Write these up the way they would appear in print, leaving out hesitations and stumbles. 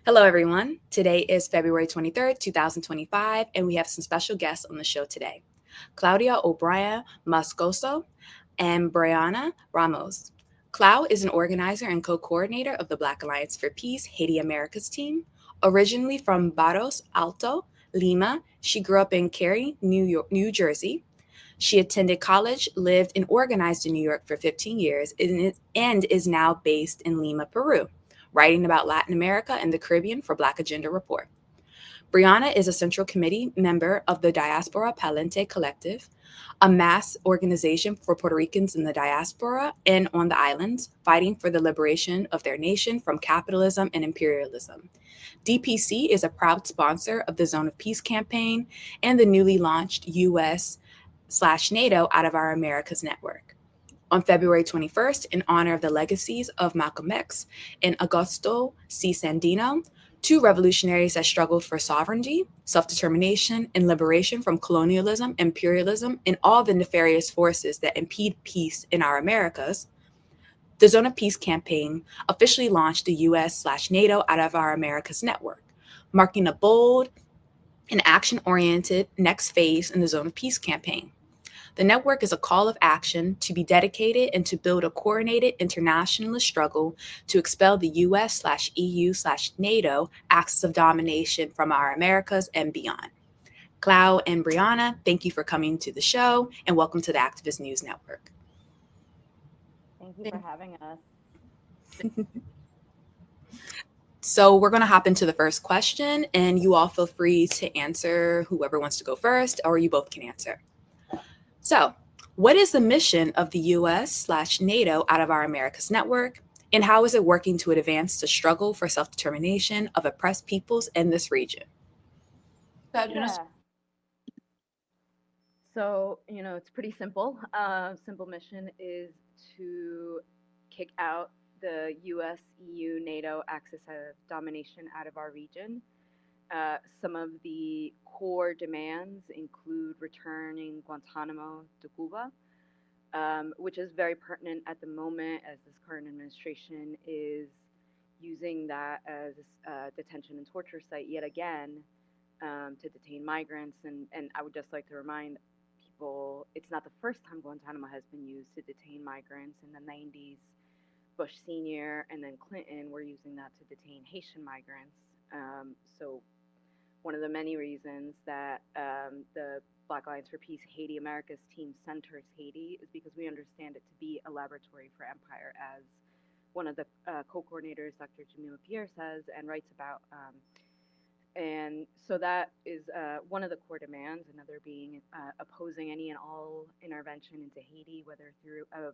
Hello, everyone. Today is February 23rd, 2025, and we have some special guests on the show today. Claudia O'Brien Moscoso and Brianna Ramos. Clau is an organizer and co-coordinator of the Black Alliance for Peace Haiti Americas team. Originally from Barrios Altos, Lima, she grew up in Kearny, New Jersey. She attended college, lived and organized in New York for 15 years, and is now based in Lima, Peru, writing about Latin America and the Caribbean for Black Agenda Report. Brianna is a Central Committee member of the Diaspora Palente Collective, a mass organization for Puerto Ricans in the diaspora and on the islands, fighting for the liberation of their nation from capitalism and imperialism. DPC is a proud sponsor of the Zone of Peace campaign and the newly launched US/NATO Out of Our Americas network. On February 21st, in honor of the legacies of Malcom X and Augusto C. Sandino, two revolutionaries that struggled for sovereignty, self-determination, and liberation from colonialism, imperialism, and all the nefarious forces that impede peace in our Americas, the Zone of Peace campaign officially launched the US/NATO Out of Our Americas network, marking a bold and action-oriented next phase in the Zone of Peace campaign. The network is a call of action to be dedicated and to build a coordinated internationalist struggle to expel the US/EU/NATO axis of domination from our Americas and beyond. Clau and Brianna, thank you for coming to the show and welcome to the Activist News Network. Thank you for having us. So we're going to hop into the first question, and you all feel free to answer, whoever wants to go first, or you both can answer. So, what is the mission of the US/NATO Out of Our Americas network, and how is it working to advance the struggle for self-determination of oppressed peoples in this region? Yeah. So, it's pretty simple. Simple mission is to kick out the US, EU, NATO axis of domination out of our region. Some of the core demands include returning Guantanamo to Cuba, which is very pertinent at the moment as this current administration is using that as a detention and torture site yet again, to detain migrants. And I would just like to remind people it's not the first time Guantanamo has been used to detain migrants. In the 90s, Bush Sr. and then Clinton were using that to detain Haitian migrants. So one of the many reasons that the Black Alliance for Peace Haiti Americas team centers Haiti is because we understand it to be a laboratory for empire, as one of the co-coordinators, Dr. Jamila Pierre, says and writes about. And so that is one of the core demands, another being opposing any and all intervention into Haiti, whether through a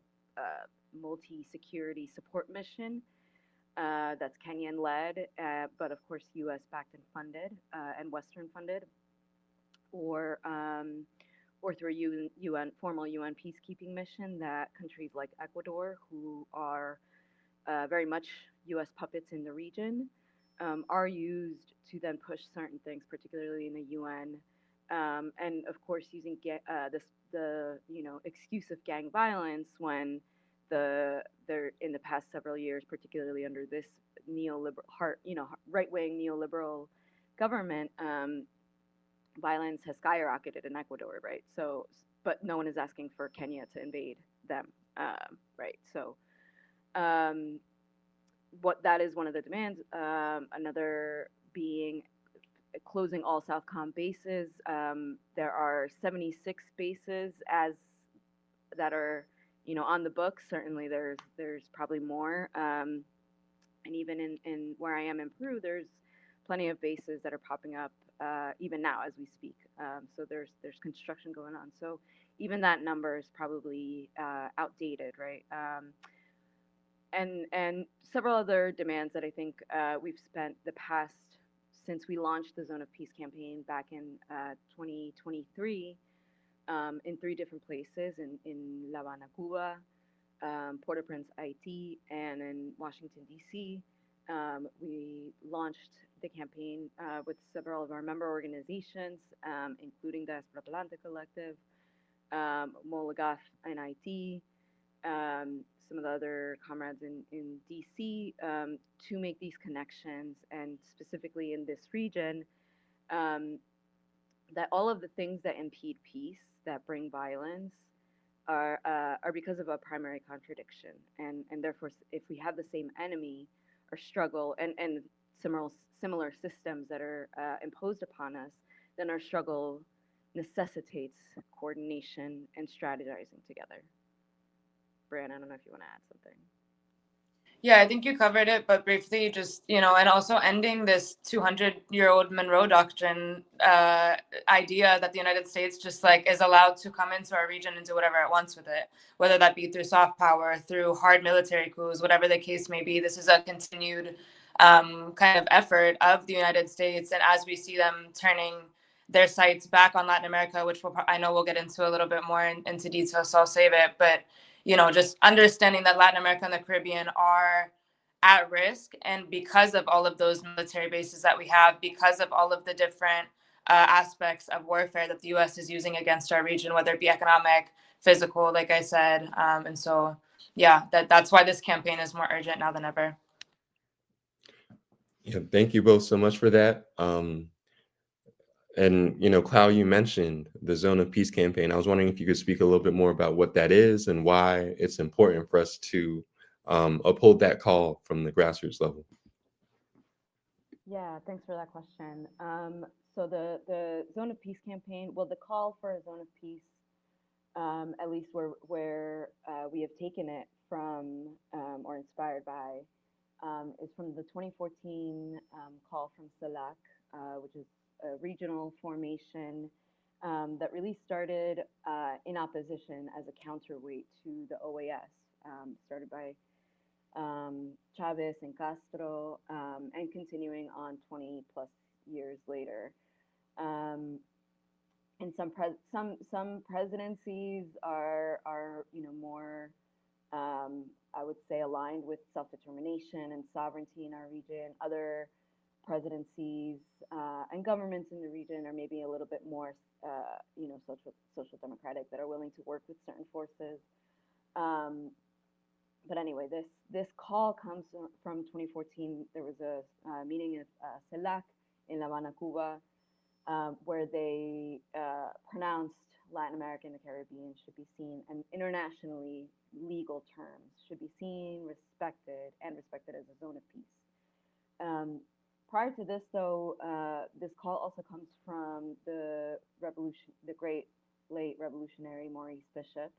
multi-security support mission that's Kenyan-led, but of course U.S.-backed and funded and Western-funded, or through a formal UN peacekeeping mission that countries like Ecuador, who are very much U.S. puppets in the region, are used to then push certain things, particularly in the UN, and of course using the excuse of gang violence when they're in the past several years, particularly under this right-wing neoliberal government, violence has skyrocketed in Ecuador, right? So, but no one is asking for Kenya to invade them, right? So, what that is one of the demands. Another being closing all Southcom bases. There are 76 bases that are on the books. Certainly, there's probably more. And even in where I am in Peru, there's plenty of bases that are popping up even now as we speak. So there's construction going on. So even that number is probably outdated, right? And several other demands that I think we've spent the past since we launched the Zone of Peace campaign back in 2023 in 3 different places in La Habana, Cuba, Port-au-Prince, Haiti, and in Washington, D.C. We launched the campaign with several of our member organizations, including the Diaspora Palante Collective, Molagaf, and Haiti. some of the other comrades in DC to make these connections, and specifically in this region, um, that all of the things that impede peace, that bring violence, are because of a primary contradiction, and therefore, if we have the same enemy or struggle and similar systems that are imposed upon us, then our struggle necessitates coordination and strategizing together. Brianna, I don't know if you want to add something. Yeah, I think you covered it, but briefly, just, and also ending this 200-year-old Monroe Doctrine idea that the United States just like is allowed to come into our region and do whatever it wants with it, whether that be through soft power, through hard military coups, whatever the case may be. This is a continued kind of effort of the United States, and as we see them turning their sights back on Latin America, which I know we'll get into a little bit more into detail, so I'll save it, but just understanding that Latin America and the Caribbean are at risk. And because of all of those military bases that we have, because of all of the different aspects of warfare that the U.S. is using against our region, whether it be economic, physical, like I said. And so, yeah, that's why this campaign is more urgent now than ever. Yeah, thank you both so much for that. And, Clau, you mentioned the Zone of Peace campaign. I was wondering if you could speak a little bit more about what that is and why it's important for us to uphold that call from the grassroots level. Yeah, thanks for that question. So the Zone of Peace campaign, well, the call for a Zone of Peace, at least where we have taken it from or inspired by, is from the 2014 call from CELAC, which is a regional formation that really started in opposition as a counterweight to the OAS, started by Chavez and Castro, and continuing on 20 plus years later. And some presidencies are more I would say aligned with self-determination and sovereignty in our region. Other presidencies and governments in the region are maybe a little bit more social democratic, that are willing to work with certain forces. But anyway, this call comes from 2014. There was a meeting of CELAC in La Habana, Cuba, where they pronounced Latin America and the Caribbean should be seen, and internationally legal terms, should be seen, respected as a zone of peace. Prior to this, though, this call also comes from the great late revolutionary Maurice Bishop,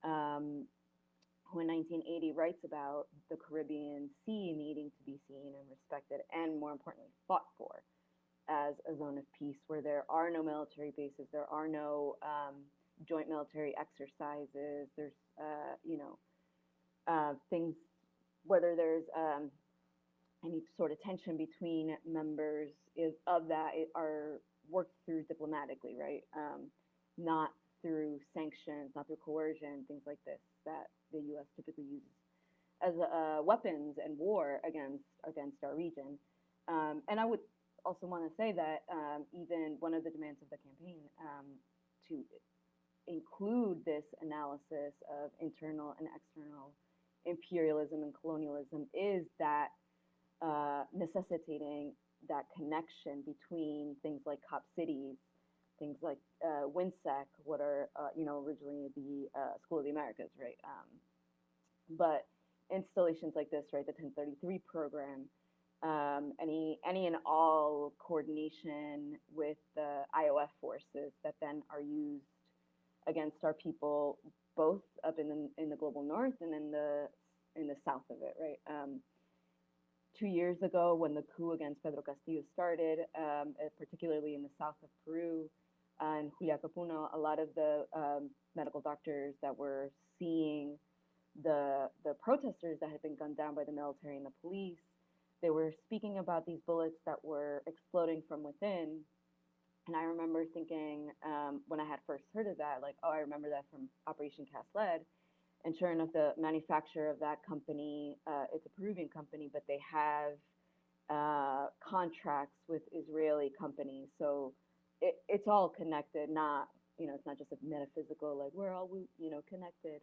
who in 1980 writes about the Caribbean Sea needing to be seen and respected, and more importantly, fought for as a zone of peace, where there are no military bases, there are no joint military exercises, there's things, whether there's any sort of tension between members of that are worked through diplomatically, right? Not through sanctions, not through coercion, things like this that the U.S. typically uses as weapons and war against our region. And I would also want to say that even one of the demands of the campaign to include this analysis of internal and external imperialism and colonialism is that necessitating that connection between things like COP cities, things like WINSEC, what are originally the School of the Americas, right? But installations like this, right, the 1033 program, any and all coordination with the IOF forces that then are used against our people, both up in the global north and in the south of it, right? 2 years ago, when the coup against Pedro Castillo started, particularly in the south of Peru and Juliaca, a lot of the medical doctors that were seeing the protesters that had been gunned down by the military and the police, they were speaking about these bullets that were exploding from within. And I remember thinking, when I had first heard of that, like, oh, I remember that from Operation Cast Lead. And sure enough, the manufacturer of that company, it's a Peruvian company, but they have contracts with Israeli companies. So it's all connected, not, it's not just a metaphysical, like, we're all, connected.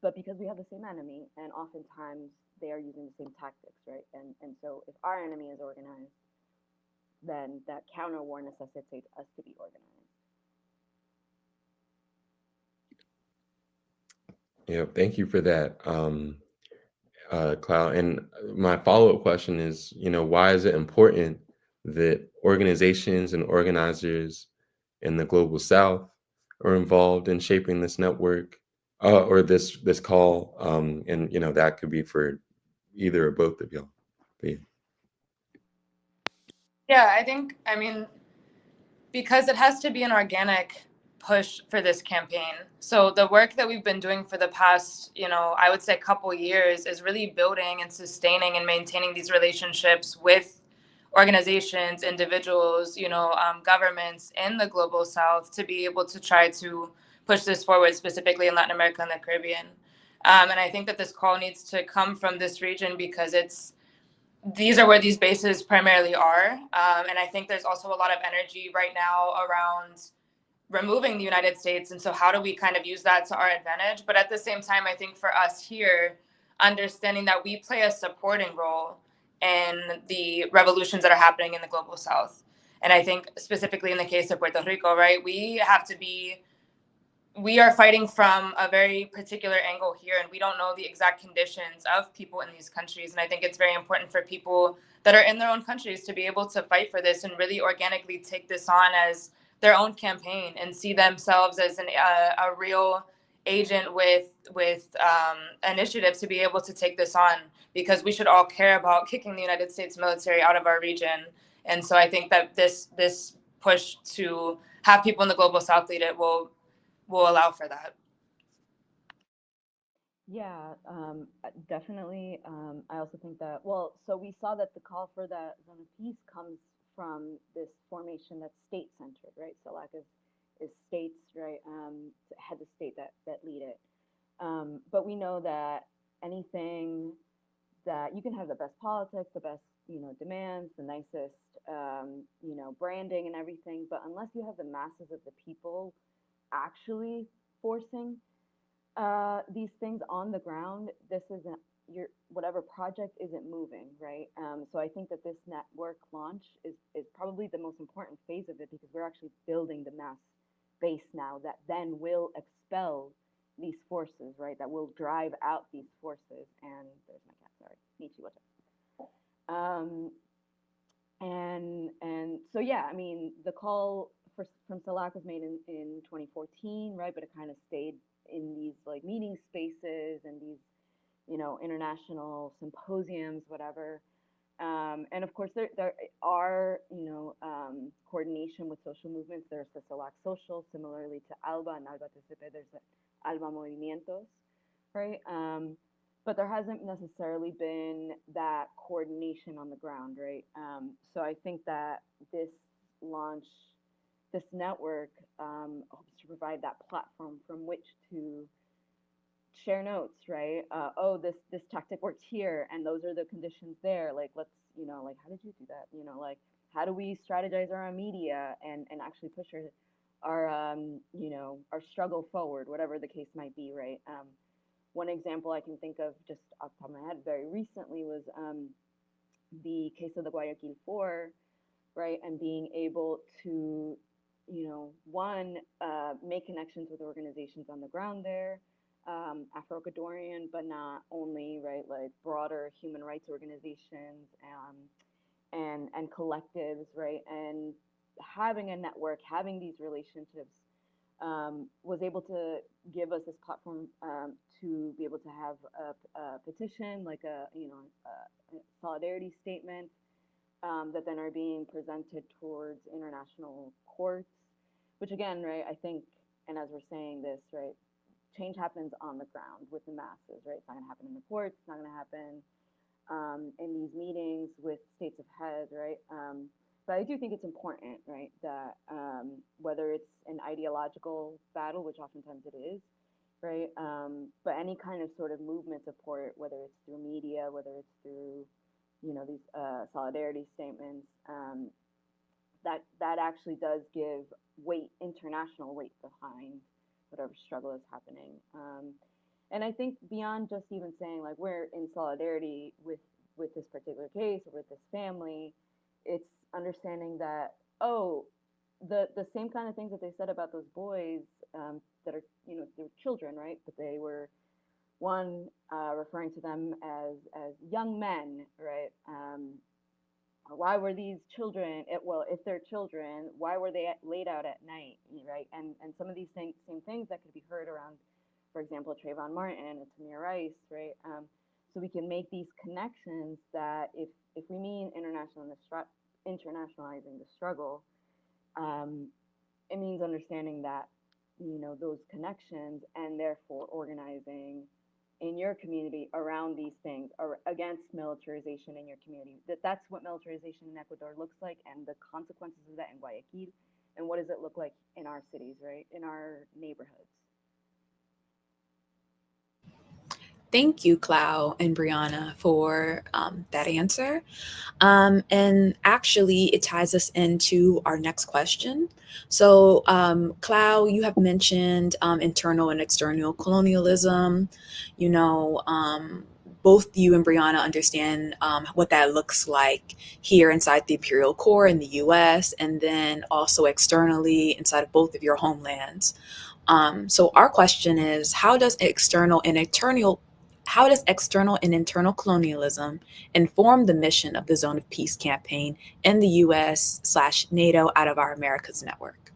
but because we have the same enemy, and oftentimes they are using the same tactics, right? And so if our enemy is organized, then that counter war necessitates us to be organized. Yeah, thank you for that, Clau. And my follow-up question is, why is it important that organizations and organizers in the global South are involved in shaping this network, or this call? And that could be for either or both of y'all. But yeah. Yeah, I mean, because it has to be an organic push for this campaign. So the work that we've been doing for the past, I would say couple years is really building and sustaining and maintaining these relationships with organizations, individuals, governments in the global South to be able to try to push this forward, specifically in Latin America and the Caribbean. And I think that this call needs to come from this region because these are where these bases primarily are. And I think there's also a lot of energy right now around removing the United States. And so how do we kind of use that to our advantage? But at the same time, I think for us here, understanding that we play a supporting role in the revolutions that are happening in the global South. And I think specifically in the case of Puerto Rico, right, we are fighting from a very particular angle here, and we don't know the exact conditions of people in these countries. And I think it's very important for people that are in their own countries to be able to fight for this and really organically take this on as their own campaign and see themselves as a real agent with initiative to be able to take this on, because we should all care about kicking the United States military out of our region. And so I think that this push to have people in the global South lead it will allow for that. Yeah, definitely. I also think that, so we saw that the call for that zone of peace comes from this formation that's state-centered, right? So like is states, right, head of state that lead it. But we know that anything that you can have the best politics, the best, demands, the nicest, branding and everything, but unless you have the masses of the people actually forcing these things on the ground, this isn't whatever project isn't moving, right? So I think that this network launch is probably the most important phase of it, because we're actually building the mass base now that then will expel these forces, right? That will drive out these forces. And there's my cat, sorry, Nietzsche, what's up? And so yeah, I mean, the call from CELAC was made in 2014, right? But it kind of stayed in these like meeting spaces and these, international symposiums, whatever. And of course, there are, coordination with social movements. There's the CELAC Social, similarly to ALBA and ALBA TCP, there's the ALBA Movimientos, right? But there hasn't necessarily been that coordination on the ground, right? So I think that this network hopes to provide that platform from which to share notes, right? Oh, this tactic worked here, and those are the conditions there. Like, let's, like, how did you do that? Like, how do we strategize around media and actually push our our struggle forward, whatever the case might be, right? One example I can think of just off the top of my head very recently was the case of the Guayaquil Four, right? And being able to, one, make connections with organizations on the ground there, Afro-Ecuadorian, but not only, right? Like broader human rights organizations and collectives, right? And having a network, having these relationships was able to give us this platform to be able to have a petition, like a solidarity statement that then are being presented towards international courts, which again, right, I think, and as we're saying this, right, change happens on the ground with the masses, right? It's not going to happen in the courts. It's not going to happen in these meetings with states of head, right? But I do think it's important, right, that whether it's an ideological battle, which oftentimes it is, right, but any kind of sort of movement support, whether it's through media, whether it's through, these solidarity statements, that actually does give weight, international weight behind whatever struggle is happening. And I think beyond just even saying like we're in solidarity with this particular case or with this family, it's understanding that, oh, the same kind of things that they said about those boys, that are, you know, they're children, right? But they were one, referring to them as young men, right? Why were these children, well, if they're children, why were they laid out at night, right? And some of these same things that could be heard around, for example, Trayvon Martin or Tamir Rice, right? So we can make these connections that if we mean internationalizing the struggle, it means understanding that, you know, those connections, and therefore organizing in your community around these things, or against militarization in your community. That's what militarization in Ecuador looks like, and the consequences of that in Guayaquil, and what does it look like in our cities, right, in our neighborhoods. Thank you, Clau and Brianna, for that answer. And actually, it ties us into our next question. So, Clau, you have mentioned internal and external colonialism. You know, both you and Brianna understand what that looks like here inside the imperial core in the US, and then also externally inside of both of your homelands. So our question is, how does external and internal colonialism inform the mission of the Zone of Peace campaign in the US/NATO Out of Our Americas network?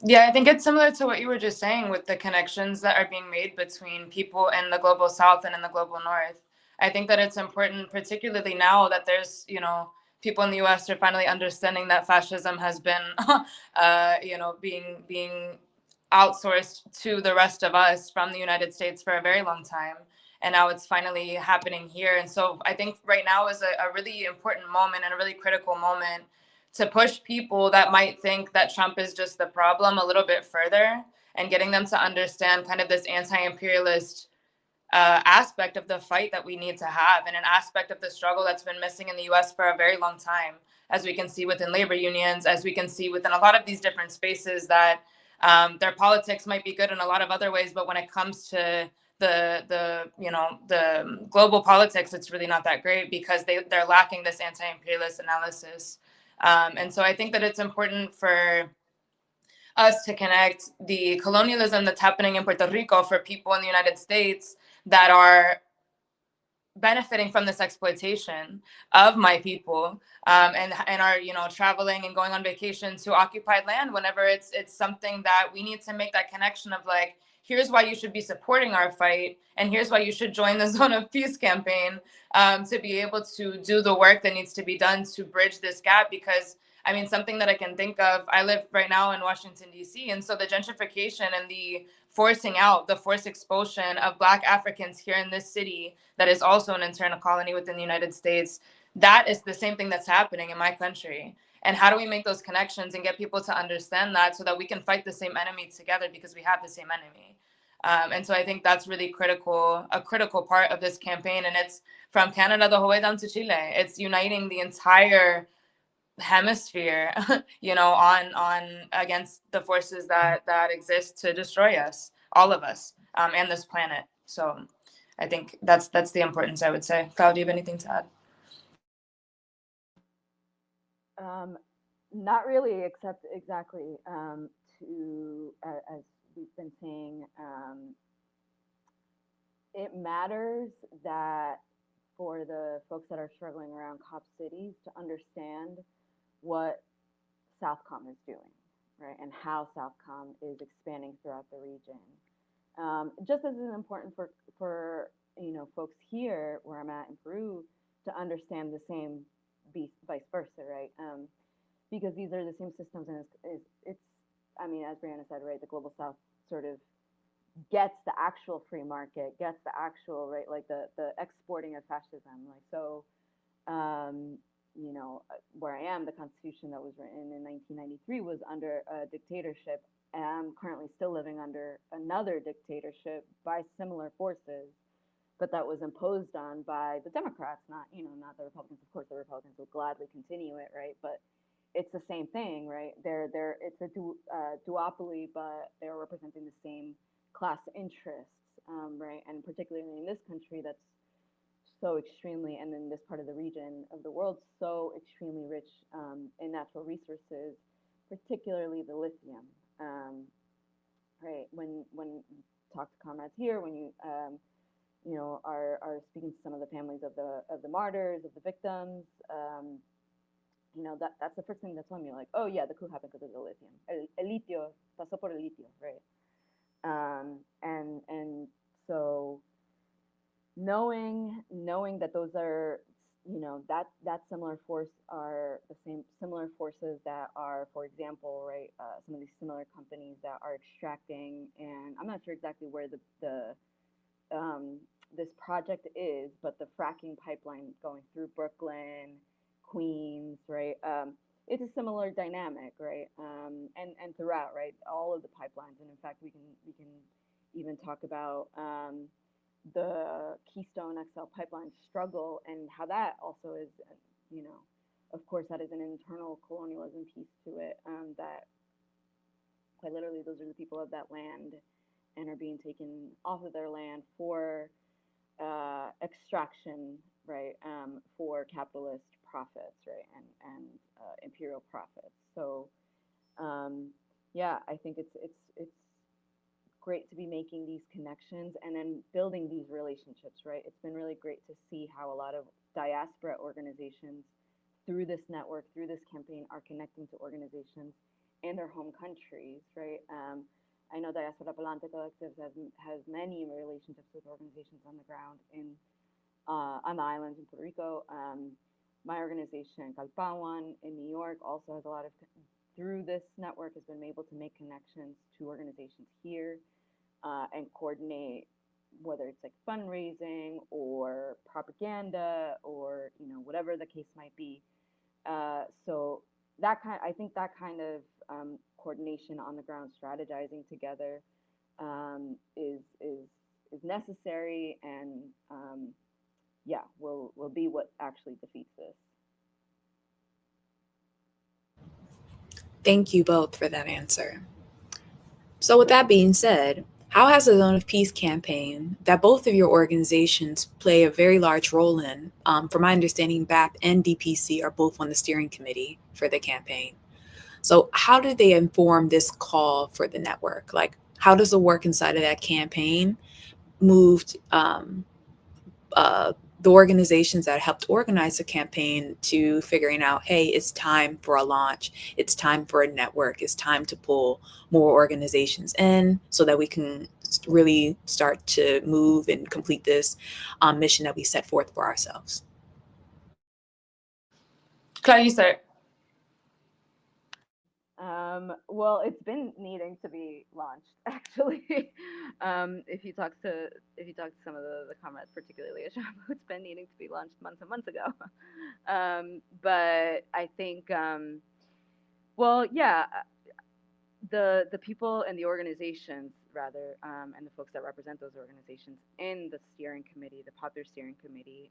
Yeah, I think it's similar to what you were just saying with the connections that are being made between people in the global south and in the global north. I think that it's important, particularly now that there's, you know, people in the US are finally understanding that fascism has been, you know, being outsourced to the rest of us from the United States for a very long time. And now it's finally happening here. And so I think right now is a really important moment and a really critical moment to push people that might think that Trump is just the problem a little bit further, and getting them to understand kind of this anti-imperialist aspect of the fight that we need to have, and an aspect of the struggle that's been missing in the US for a very long time, as we can see within labor unions, as we can see within a lot of these different spaces that their politics might be good in a lot of other ways, but when it comes to the you know, the global politics, it's really not that great, because they're lacking this anti-imperialist analysis. And so I think that it's important for us to connect the colonialism that's happening in Puerto Rico for people in the United States that are benefiting from this exploitation of my people, and are, you know, traveling and going on vacation to occupied land, whenever it's something that we need to make that connection of like, here's why you should be supporting our fight, and here's why you should join the Zone of Peace campaign, to be able to do the work that needs to be done to bridge this gap. Because I mean, something that I can think of, I live right now in Washington, D.C., and so the gentrification and the forcing out, the forced expulsion of Black Africans here in this city that is also an internal colony within the United States, that is the same thing that's happening in my country. And how do we make those connections and get people to understand that, so that we can fight the same enemy together, because we have the same enemy? And so I think that's really critical, a critical part of this campaign. And it's from Canada the whole way down to Chile. It's uniting the entire hemisphere, you know, on against the forces that exist to destroy us, all of us, and this planet. So I think that's the importance, I would say. Clau, do you have anything to add? Not really, except exactly, as we've been saying, it matters that for the folks that are struggling around COP cities to understand what Southcom is doing, right, and how Southcom is expanding throughout the region. Just as it's important for you know, folks here where I'm at in Peru to understand the same, vice versa, right? Because these are the same systems, and it's I mean, as Brianna said, right, the global South sort of gets the actual free market, gets the actual, right, like the exporting of fascism, like so. You know, where I am, the Constitution that was written in 1993 was under a dictatorship, and I'm currently still living under another dictatorship by similar forces, but that was imposed on by the Democrats, not, you know, not the Republicans. Of course, the Republicans will gladly continue it, right? But it's the same thing, right? It's a duopoly, but they're representing the same class interests, right? And particularly in this country that's so extremely, and in this part of the region of the world, so extremely rich in natural resources, particularly the lithium. Right? When you talk to comrades here, when you know, are speaking to some of the families of the martyrs, of the victims, you know, that's the first thing that's telling me, like, oh yeah, the coup happened because of the lithium. El litio, pasó por el litio, right? And so knowing that those are, you know, that similar force are the same similar forces that are, for example, right, some of these similar companies that are extracting, and I'm not sure exactly where this project is, but the fracking pipeline going through Brooklyn, Queens, right? It's a similar dynamic, right? And throughout, right, all of the pipelines, and in fact, we can even talk about the Keystone XL pipeline struggle and how that also is, you know, of course, that is an internal colonialism piece to it. That quite literally, those are the people of that land and are being taken off of their land for extraction, right, for capitalist profits, right, and imperial profits. So, yeah, I think it's great to be making these connections and then building these relationships, right? It's been really great to see how a lot of diaspora organizations through this network, through this campaign, are connecting to organizations in their home countries, right? I know Diaspora Palante Collective has many relationships with organizations on the ground on the islands in Puerto Rico. My organization, Calpawan, in New York, also has a lot of, through this network, has been able to make connections to organizations here and coordinate, whether it's like fundraising or propaganda or, you know, whatever the case might be. So I think that kind of coordination on the ground, strategizing together, is necessary, and yeah, will be what actually defeats this. Thank you both for that answer. So, with that being said, how has the Zone of Peace campaign that both of your organizations play a very large role in, from my understanding, BAP and DPC are both on the steering committee for the campaign. So, how do they inform this call for the network? Like, how does the work inside of that campaign moved the organizations that helped organize the campaign to figuring out, hey, it's time for a launch, it's time for a network, it's time to pull more organizations in so that we can really start to move and complete this mission that we set forth for ourselves? Claudia, you start. Well, it's been needing to be launched, actually. If you talk to some of the comrades, particularly Asham, it's been needing to be launched months and months ago. But I think, well, yeah, the people and the organizations, rather, and the folks that represent those organizations in the steering committee, the popular steering committee.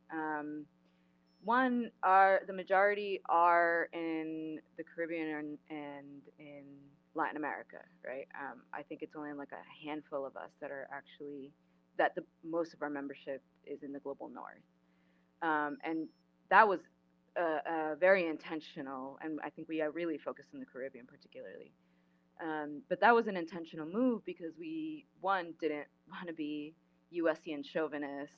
One, the majority are in the Caribbean and in Latin America, right? I think it's only like a handful of us that are actually, that most of our membership is in the global north. And that was very intentional, and I think we are really focused in the Caribbean particularly. But that was an intentional move because we, one, didn't want to be USian chauvinists,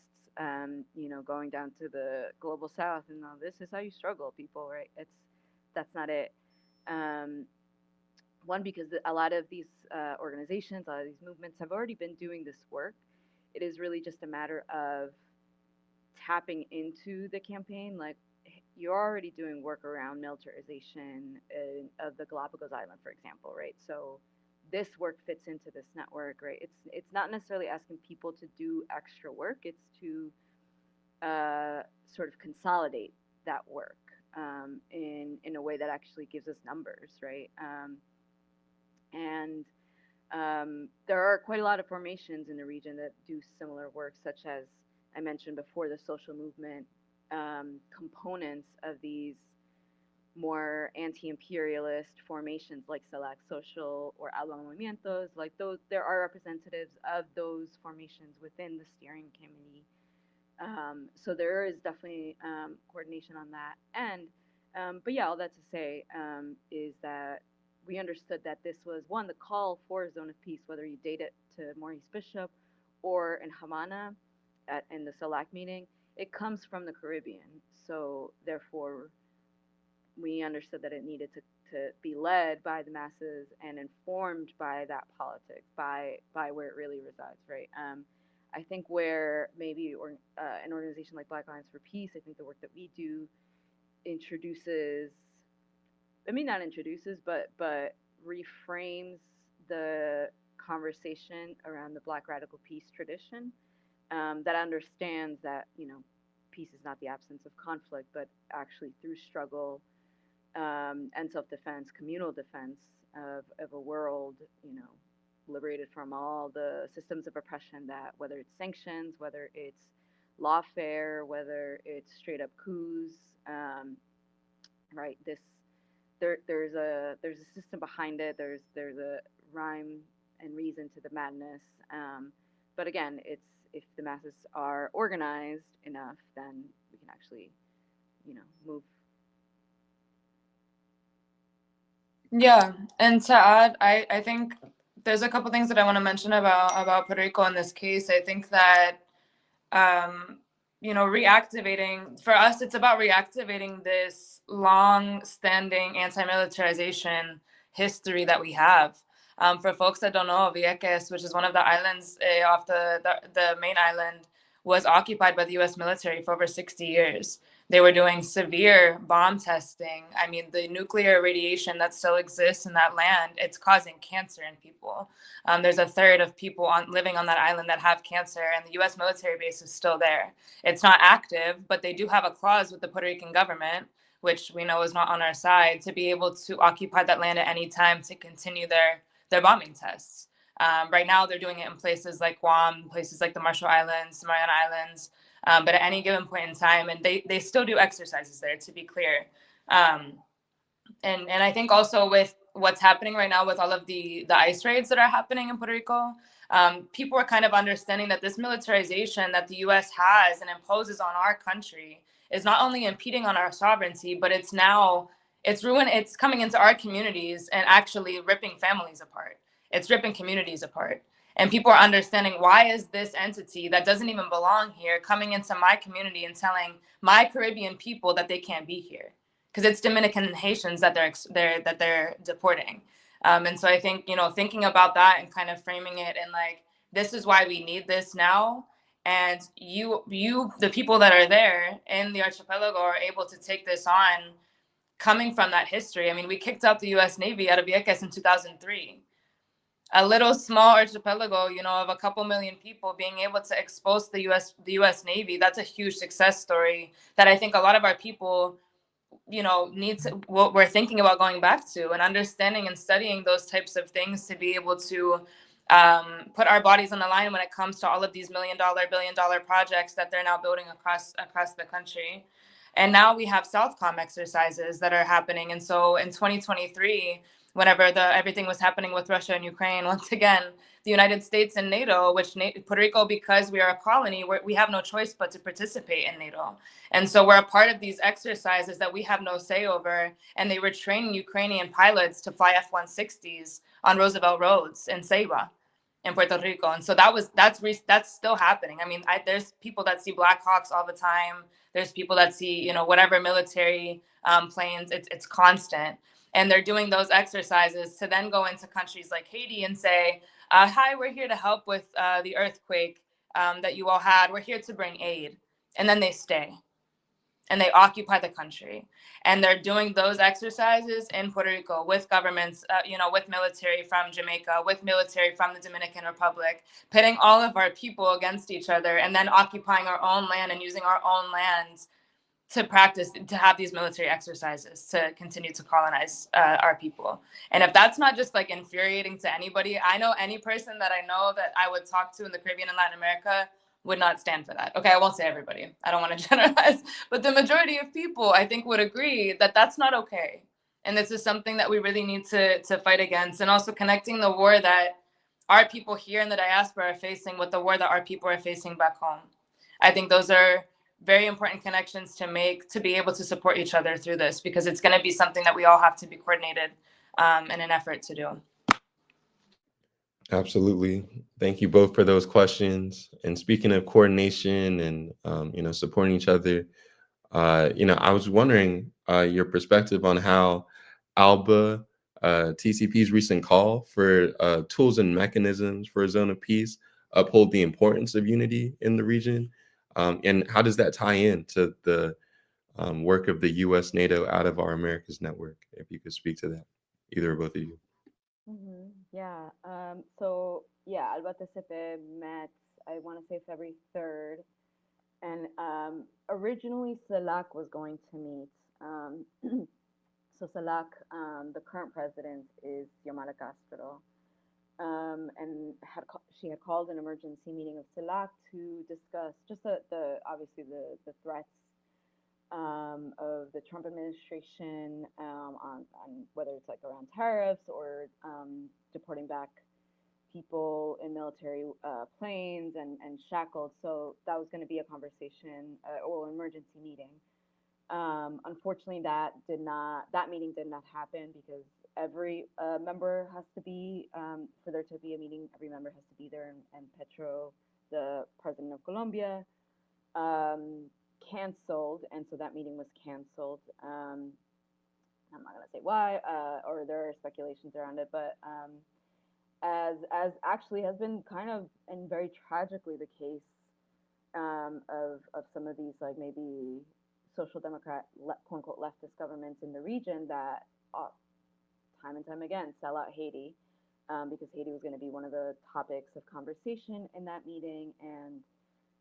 you know, going down to the global south and, no, this is how you struggle, people, right? That's not it. One, because a lot of these organizations, a lot of these movements have already been doing this work. It is really just a matter of tapping into the campaign. Like, you're already doing work around militarization of the Galapagos Island, for example, right? So this work fits into this network, right? It's not necessarily asking people to do extra work. It's to sort of consolidate that work in a way that actually gives us numbers, right? And there are quite a lot of formations in the region that do similar work, such as I mentioned before, the social movement components of these more anti-imperialist formations like SELAC Social or Alba Movimientos, like those, there are representatives of those formations within the steering committee. So there is definitely coordination on that end. But yeah, all that to say is that we understood that this was, one, the call for a zone of peace, whether you date it to Maurice Bishop or in Havana in the SELAC meeting, it comes from the Caribbean. So therefore, we understood that it needed to be led by the masses and informed by that politics, by where it really resides, right? I think where maybe an organization like Black Alliance for Peace, I think the work that we do introduces, I mean, not introduces, but reframes the conversation around the Black radical peace tradition, that understands that, you know, peace is not the absence of conflict, but actually through struggle and self-defense, communal defense of a world, you know, liberated from all the systems of oppression, that whether it's sanctions, whether it's lawfare, whether it's straight up coups, right? There's a system behind it. There's a rhyme and reason to the madness. But again, it's, if the masses are organized enough, then we can actually, you know, move. Yeah, and to add, I think there's a couple things that I want to mention about Puerto Rico in this case. I think that you know, reactivating, for us, it's about reactivating this long-standing anti-militarization history that we have. For folks that don't know, Vieques, which is one of the islands off the main island, was occupied by the U.S. military for over 60 years. They were doing severe bomb testing. I mean, the nuclear radiation that still exists in that land, it's causing cancer in people. There's a third of people living on that island that have cancer, and the U.S. military base is still there. It's not active, but they do have a clause with the Puerto Rican government, which we know is not on our side, to be able to occupy that land at any time to continue their bombing tests. Right now, they're doing it in places like Guam, places like the Marshall Islands, Mariana Islands, but at any given point in time, and they still do exercises there, to be clear. And I think also with what's happening right now with all of the ICE raids that are happening in Puerto Rico, people are kind of understanding that this militarization that the U.S. has and imposes on our country is not only impeding on our sovereignty, but it's coming into our communities and actually ripping families apart. It's ripping communities apart. And people are understanding, why is this entity that doesn't even belong here coming into my community and telling my Caribbean people that they can't be here? Because it's Dominican and Haitians that they're deporting. And so I think, you know, thinking about that and kind of framing it in like, this is why we need this now. And you, the people that are there in the archipelago are able to take this on, coming from that history. I mean, we kicked out the U.S. Navy out of Vieques in 2003. A little small archipelago, you know, of a couple million people being able to expose the U.S. Navy. That's a huge success story that I think a lot of our people, you know, what we're thinking about going back to, and understanding and studying those types of things to be able to put our bodies on the line when it comes to all of these $1 billion projects that they're now building across the country. And now we have Southcom exercises that are happening. And so in 2023, whenever everything was happening with Russia and Ukraine, once again, the United States and NATO, which Puerto Rico, because we are a colony, we have no choice but to participate in NATO. And so we're a part of these exercises that we have no say over. And they were training Ukrainian pilots to fly F-160s on Roosevelt Roads in Ceiba in Puerto Rico. And so that's still happening. I mean, there's people that see Black Hawks all the time. There's people that see, you know, whatever military planes, it's constant. And they're doing those exercises to then go into countries like Haiti and say, hi, we're here to help with the earthquake that you all had. We're here to bring aid. And then they stay and they occupy the country. And they're doing those exercises in Puerto Rico with governments, you know, with military from Jamaica, with military from the Dominican Republic, pitting all of our people against each other, and then occupying our own land and using our own lands to practice, to have these military exercises to continue to colonize our people. And if that's not just like infuriating to anybody, I know any person that I know that I would talk to in the Caribbean and Latin America would not stand for that. Okay, I won't say everybody. I don't want to generalize, but the majority of people, I think, would agree that that's not okay. And this is something that we really need to fight against, and also connecting the war that our people here in the diaspora are facing with the war that our people are facing back home. I think those are very important connections to make to be able to support each other through this, because it's going to be something that we all have to be coordinated in an effort to do. Absolutely. Thank you both for those questions. And speaking of coordination and supporting each other, I was wondering your perspective on how ALBA, TCP's recent call for tools and mechanisms for a zone of peace uphold the importance of unity in the region, and how does that tie in to the work of the U.S. NATO Out of Our Americas network? If you could speak to that, either or both of you. Yeah. So yeah, Alba TCP met, I want to say February 3rd, and originally SELAC was going to meet. So SELAC, the current president is Xiomara Castro, and she had called an emergency meeting of SELAC to discuss just the obviously the threats of the Trump administration on whether it's like around tariffs or deporting back people in military planes and shackled. So that was going to be a conversation or emergency meeting. Unfortunately, that meeting did not happen because every member has to be, for there to be a meeting, every member has to be there, and Petro, the president of Colombia, canceled, and so that meeting was canceled. I'm not gonna say why, or there are speculations around it, but as actually has been kind of and very tragically the case of some of these like maybe social democrat quote unquote leftist governments in the region that time and time again sell out Haiti, because Haiti was going to be one of the topics of conversation in that meeting. And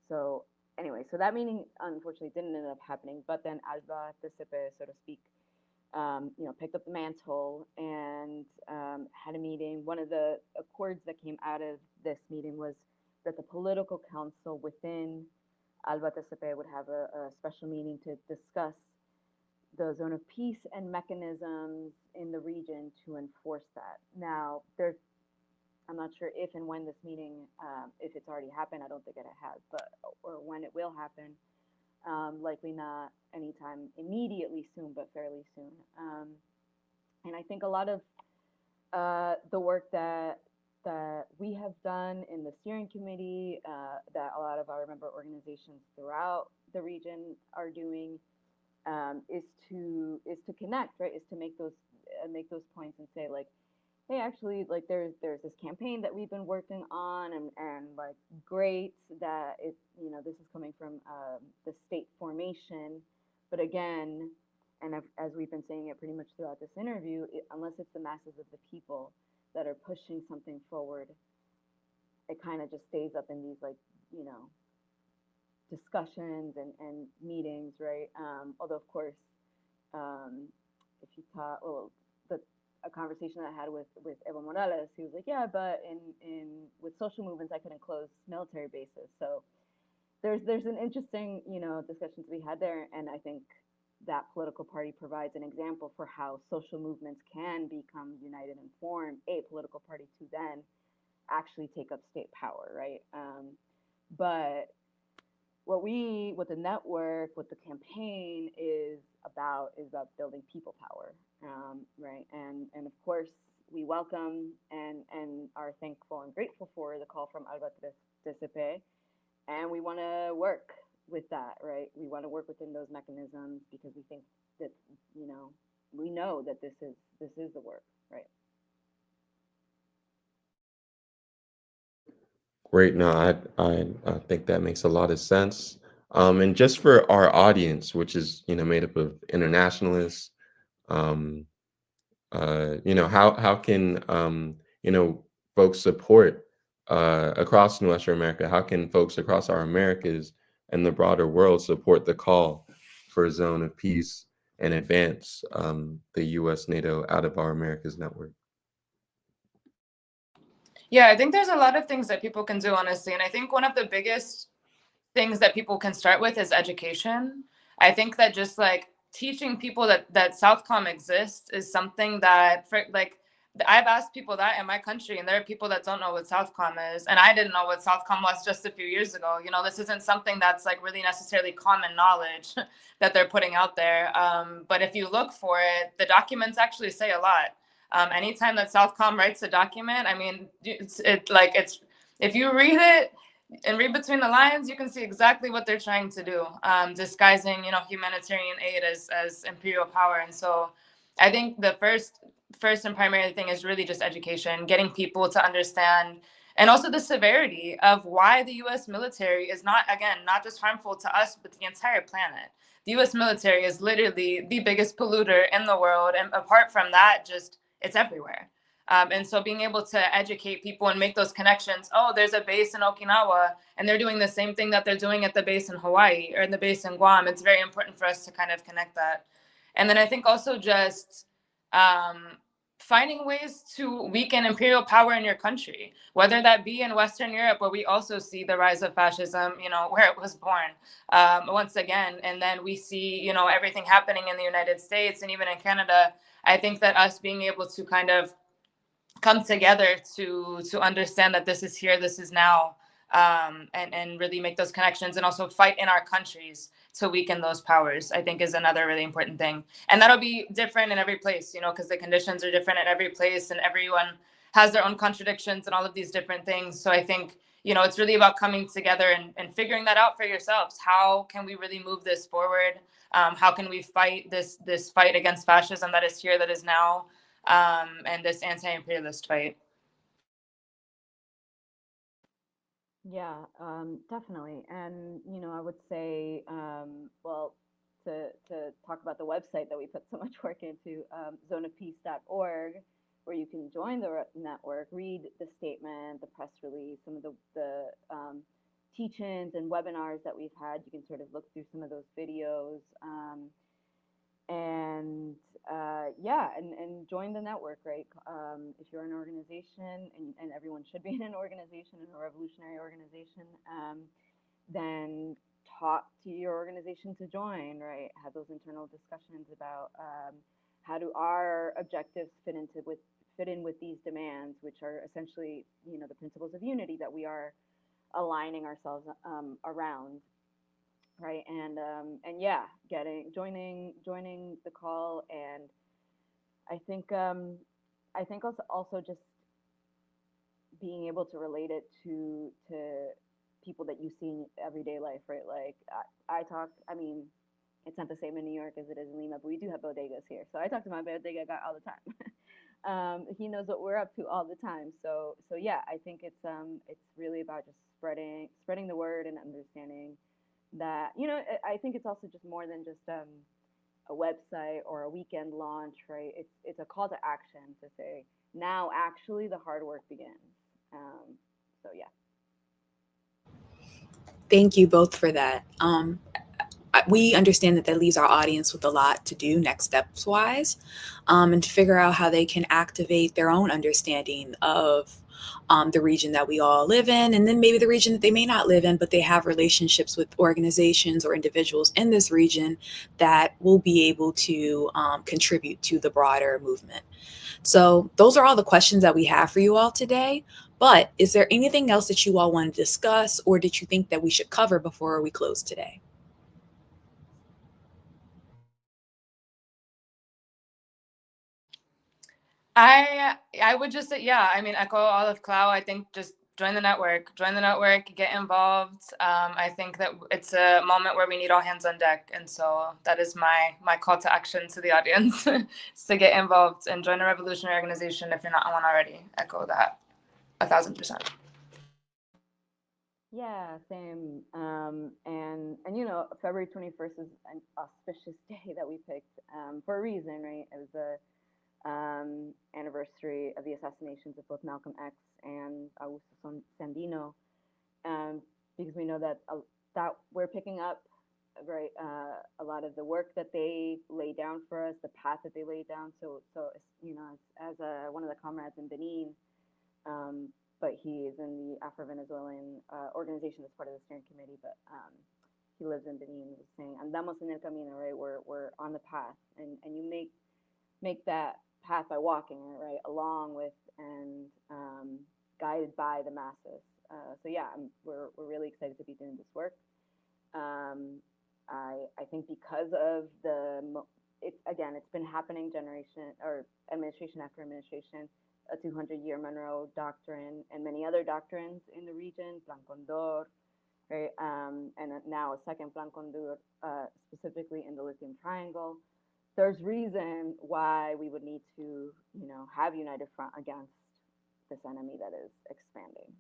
so anyway, so that meeting unfortunately didn't end up happening, but then Alba TCP, so to speak, picked up the mantle and had a meeting. One of the accords that came out of this meeting was that the political council within Alba TCP would have a special meeting to discuss the zone of peace and mechanisms in the region to enforce that. Now, I'm not sure if and when this meeting, if it's already happened, I don't think it has, but or when it will happen. Likely not anytime immediately soon, but fairly soon. And I think a lot of the work that we have done in the steering committee, that a lot of our member organizations throughout the region are doing, is to connect, right? Is to make those points and say like, hey, actually, like there's this campaign that we've been working on, and like great that it, this is coming from the state formation, but again, and as we've been saying it pretty much throughout this interview, unless it's the masses of the people that are pushing something forward, it kind of just stays up in these like discussions and meetings, right? Although of course, if you talk, well, a conversation that I had with Evo Morales, he was like, yeah, but in with social movements, I couldn't close military bases. So there's an interesting, discussions we had there, and I think that political party provides an example for how social movements can become united and form a political party to then actually take up state power, right? But what the network, what the campaign is about building people power, right? And of course, we welcome and are thankful and grateful for the call from Alba TCP, and we want to work with that, right? We want to work within those mechanisms because we think that we know that this is the work, right? Great. No, I think that makes a lot of sense. And just for our audience, which is made up of internationalists, how can folks support across New Western America? How can folks across our Americas and the broader world support the call for a zone of peace and advance the U.S. NATO Out of Our Americas network? Yeah, I think there's a lot of things that people can do, honestly. And I think one of the biggest things that people can start with is education. I think that just like teaching people that Southcom exists is something that, for, like, I've asked people that in my country, and there are people that don't know what Southcom is, and I didn't know what Southcom was just a few years ago. You know, this isn't something that's like really necessarily common knowledge that they're putting out there. But if you look for it, the documents actually say a lot. Anytime that Southcom writes a document, I mean, it's if you read it and read between the lines, you can see exactly what they're trying to do, disguising, you know, humanitarian aid as imperial power. And so I think the first and primary thing is really just education, getting people to understand, and also the severity of why the U.S. military is not just harmful to us, but the entire planet. The U.S. military is literally the biggest polluter in the world. And apart from that, just it's everywhere. And so being able to educate people and make those connections, oh, there's a base in Okinawa and they're doing the same thing that they're doing at the base in Hawaii or in the base in Guam. It's very important for us to kind of connect that. And then I think also just finding ways to weaken imperial power in your country, whether that be in Western Europe, where we also see the rise of fascism, you know, where it was born, once again. And then we see, you know, everything happening in the United States and even in Canada. I think that us being able to kind of come together to understand that this is here, this is now, and really make those connections and also fight in our countries to weaken those powers, I think is another really important thing. And that'll be different in every place, you know, because the conditions are different in every place and everyone has their own contradictions and all of these different things. So I think, you know, it's really about coming together and figuring that out for yourselves. How can we really move this forward? How can we fight this fight against fascism that is here, that is now, and this anti-imperialist fight? Yeah, definitely. And, you know, I would say, well, to talk about the website that we put so much work into, zoneofpeace.org, where you can join the network, read the statement, the press release, some of the teach-ins and webinars that we've had. You can sort of look through some of those videos. And yeah, and join the network, right? If you're an organization, and everyone should be in an organization, in a revolutionary organization, then talk to your organization to join, right? Have those internal discussions about how do our objectives fit in with these demands, which are essentially, you know, the principles of unity that we are aligning ourselves around. Right, and yeah, joining the call. And I think also just being able to relate it to people that you see in everyday life, right? Like I mean, it's not the same in New York as it is in Lima, but we do have bodegas here, so I talk to my bodega guy all the time. He knows what we're up to all the time. So yeah, I think it's really about just spreading the word and understanding that, you know, I think it's also just more than just a website or a weekend launch, right? It's a call to action to say, now actually the hard work begins. So yeah. Thank you both for that. We understand that leaves our audience with a lot to do next steps wise, and to figure out how they can activate their own understanding of the region that we all live in, and then maybe the region that they may not live in, but they have relationships with organizations or individuals in this region that will be able to contribute to the broader movement. So those are all the questions that we have for you all today. But is there anything else that you all want to discuss, or did you think that we should cover before we close today? I would just say, yeah, I mean, echo all of Clau. I think just join the network, get involved. I think that it's a moment where we need all hands on deck. And so that is my call to action to the audience, is to get involved and join a revolutionary organization if you're not one already. Echo that 1,000%. Yeah, same. And you know, February 21st is an auspicious day that we picked for a reason, right? It was the anniversary of the assassinations of both Malcolm X and Augusto Sandino, because we know that that we're picking up, right, a lot of the work that they laid down for us, the path that they laid down. So you know, as one of the comrades in Benin, but he is in the Afro-Venezuelan organization that's part of the steering committee, but he lives in Benin. He was saying, andamos en el camino, right? We're on the path, and you make that path by walking, right, along with and guided by the masses. So yeah, we're really excited to be doing this work. I think because of it's been happening generation or administration after administration, a 200-year Monroe Doctrine and many other doctrines in the region, Plan Condor, right, and now a second Plan Condor, specifically in the Lithium Triangle. There's reason why we would need to, have united front against this enemy that is expanding.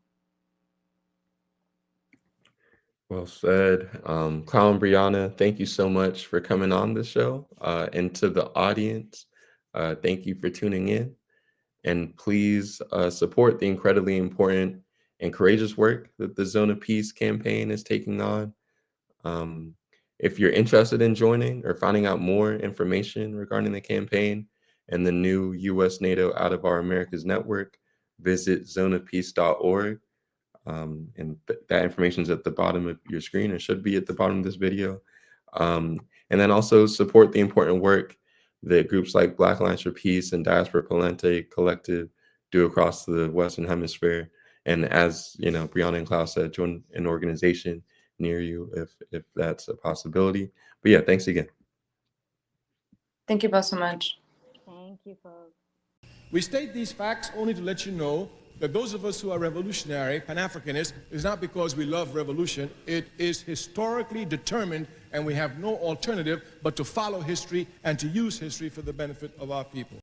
Well said. Clau and Brianna, thank you so much for coming on the show. And to the audience, thank you for tuning in. And please support the incredibly important and courageous work that the Zone of Peace campaign is taking on. If you're interested in joining or finding out more information regarding the campaign and the new U.S. NATO Out of Our Americas network, visit zoneofpeace.org. And that information is at the bottom of your screen, or should be at the bottom of this video. And then also support the important work that groups like Black Alliance for Peace and Diaspora Palante Collective do across the Western Hemisphere. And as Brianna and Clau said, join an organization near you if that's a possibility. But yeah, thanks again. Thank you both so much. Thank you, folks. We state these facts only to let you know that those of us who are revolutionary, Pan-Africanists, is not because we love revolution. It is historically determined, and we have no alternative but to follow history and to use history for the benefit of our people.